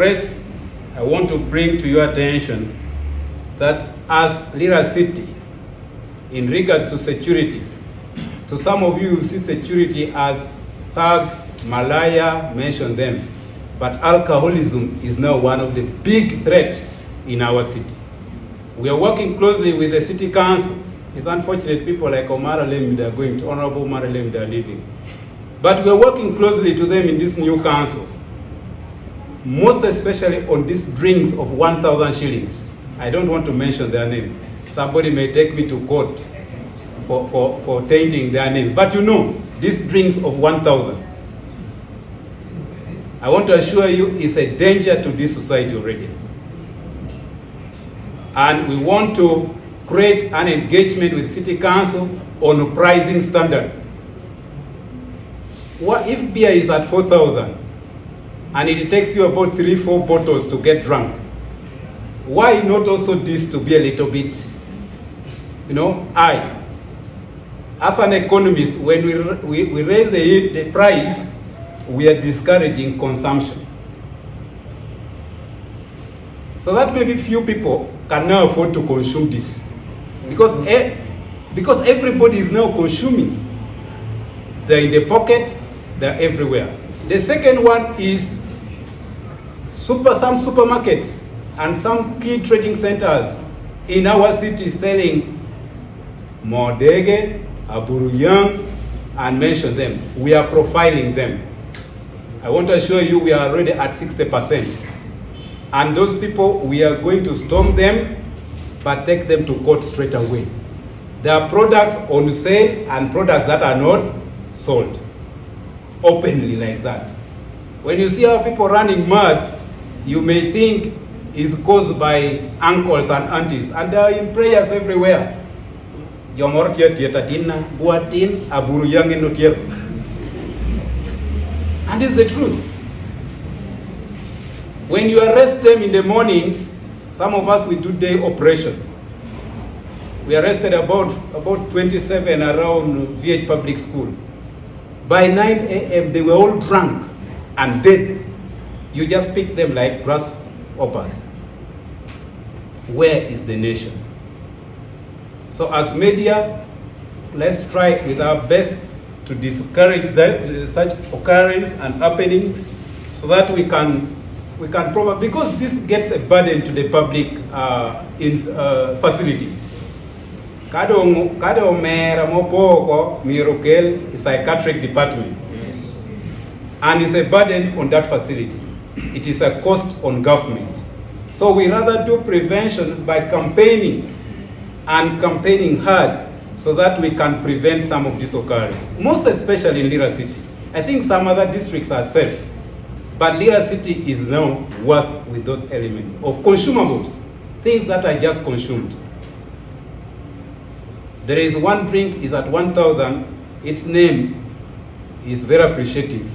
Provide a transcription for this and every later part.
Press, I want to bring to your attention that as Lira City, in regards to security, to some of you who see security as thugs, malaya, mention them, but alcoholism is now one of the big threats in our city. We are working closely with the city council. It's unfortunate people like Omar Lemid are going to, Honorable Omar Lemid are leaving. But we are working closely to them in this new council, most especially on these drinks of 1,000 shillings. I don't want to mention their name. Somebody may take me to court for tainting their names. But you know, these drinks of 1,000, I want to assure you, it's a danger to this society already. And we want to create an engagement with City Council on a pricing standard. What if beer is at 4,000 and it takes you about 3-4 bottles to get drunk? Why not also this to be a little bit, as an economist, when we raise the price, we are discouraging consumption. So that maybe few people can now afford to consume this. Because everybody is now consuming. They're in the pocket, they're everywhere. The second one is some supermarkets and some key trading centers in our city selling Modege, Aburuyang, and mention them. We are profiling them. I want to assure you we are already at 60%. And those people, we are going to storm them, but take them to court straight away. There are products on sale and products that are not sold openly like that. When you see our people running mad, you may think it's caused by uncles and aunties, and they are in prayers everywhere. And it's the truth. When you arrest them in the morning, some of us, we do day operation. We arrested about 27 around VH Public School. By 9 a.m., they were all drunk and dead. You just pick them like grasshoppers. Where is the nation? So as media, let's try with our best to discourage such occurrences and happenings so that we can probably, because this gets a burden to the public facilities. Kado mera mopoko mirokel is psychiatric department. Yes. And it's a burden on that facility. It is a cost on government. So we rather do prevention by campaigning and campaigning hard so that we can prevent some of these occurrences. Most especially in Lira City. I think some other districts are safe. But Lira City is now worse with those elements of consumables, things that are just consumed. There is one drink is at 1,000. Its name is very appreciative.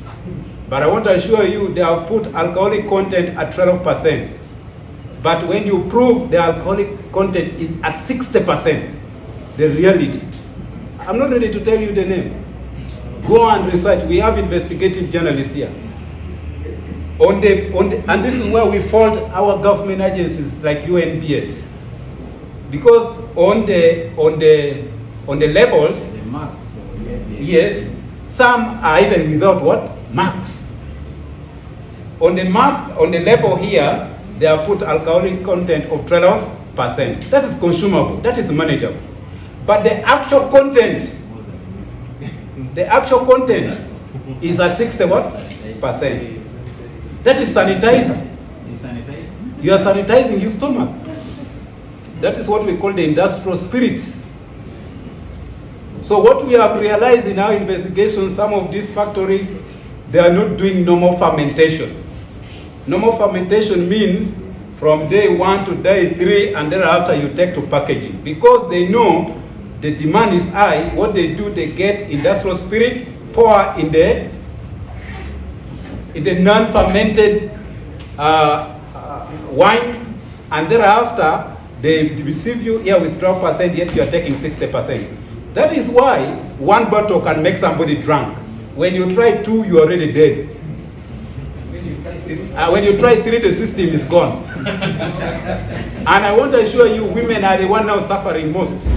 But I want to assure you they have put alcoholic content at 12%. But when you prove the alcoholic content is at 60%, the reality. I'm not ready to tell you the name. Go and research. We have investigative journalists here. And this is where we fault our government agencies like UNBS. Because on the labels, yes, some are even without what? Marks. On the label here, they have put alcoholic content of 12%. That is consumable, that is manageable. But the actual content is at 60 what? %. That is sanitizing. You are sanitizing your stomach. That is what we call the industrial spirits. So what we have realized in our investigation, some of these factories, they are not doing normal fermentation. Normal fermentation means from day 1 to day 3 and thereafter you take to packaging. Because they know the demand is high, what they do, they get industrial spirit, pour in the non-fermented wine, and thereafter they receive you here with 12%, yet you are taking 60%. That is why one bottle can make somebody drunk. When you try 2, you're already dead. When you try 3, the system is gone. And I want to assure you, women are the one now suffering most.